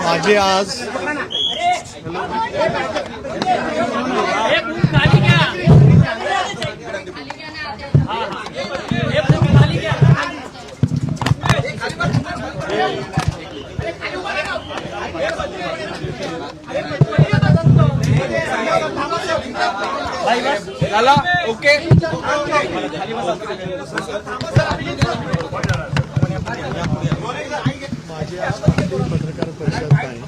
माझे आज ओके माझी आज पत्रकार परिषद नाही.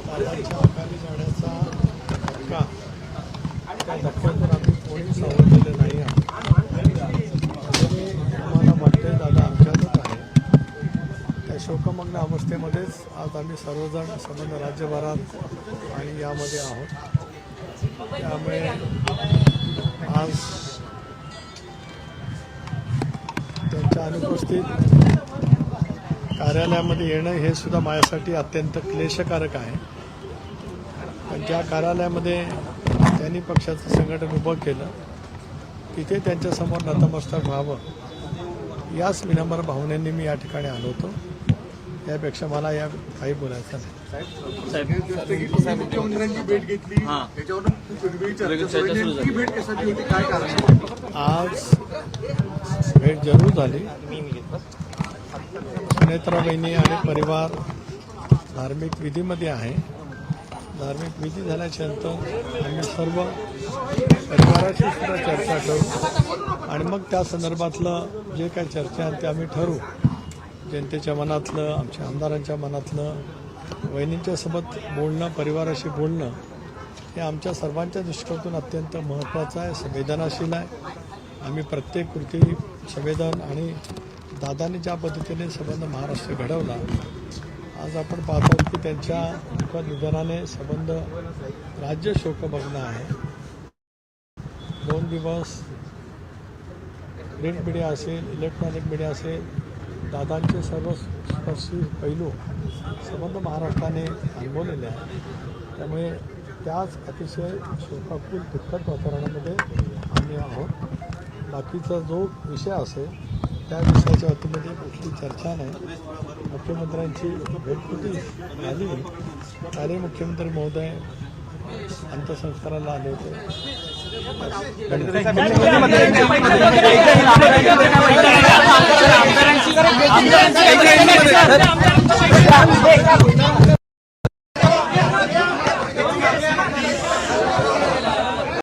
बाबांच्या अकाली जाण्याचा धक्का, त्या धक्क्यातून आम्ही कोणी सावरलेलं नाही आहोत. आम्हाला वाटतंय दादा आमच्यातच आहे. त्या शोकमग्न अवस्थेमध्येच आज आम्ही सर्वजण संबंध राज्यभरात आणि यामध्ये आहोत. त्यामुळे आज त्यांच्या अनुपस्थित कार्यालयामध्ये येणं हे सुद्धा माझ्यासाठी अत्यंत क्लेशकारक आहे. पण ज्या कार्यालयामध्ये त्यांनी पक्षाचं संघटन उभं केलं तिथे त्यांच्यासमोर नतमस्तक व्हावं याच विनम्र भावनेने मी या ठिकाणी आलो होतो. यापेक्षा मला या काही बोलायचं नाही. आज भेट जरूर झाली. सुनेत्रा बहिणी आणि परिवार धार्मिक विधीमध्ये आहे. धार्मिक विधी झाल्याच्या नंतर आम्ही सर्व परिवाराशी सुद्धा चर्चा करू आणि मग त्या संदर्भातलं जे काही चर्चा आहे ते आम्ही ठरवू. जनतेच्या मनातलं, आमच्या आमदारांच्या मनातलं, वहिनींच्यासोबत बोलणं, परिवाराशी बोलणं हे आमच्या सर्वांच्या दृष्टीकोनातून अत्यंत महत्त्वाचं आहे, संवेदनाशील आहे. आम्ही प्रत्येक कृती संवेदन आणि दादांनी ज्या पद्धतीने संबंध महाराष्ट्र घडवला, आज आपण पाहतो की त्यांच्या दुःखद निधनाने संबंध राज्य शोकमग्न आहे. 2 दिवस प्रिंट मीडिया असेल, इलेक्ट्रॉनिक मीडिया असेल, दादांचे सर्वस्पर्शी पैलू संबंध महाराष्ट्राने अनुभवलेले आहे. त्यामुळे त्याच अतिशय शोकाकुल दुःखद वातावरणामध्ये आम्ही आहोत. बाकीचा जो विषय असेल त्या विषयाच्या वतीमध्ये कुठली चर्चा नाही. मुख्यमंत्र्यांची भेट कुठे झाली आणि मुख्यमंत्री महोदय अंत्यसंस्काराला आले होते.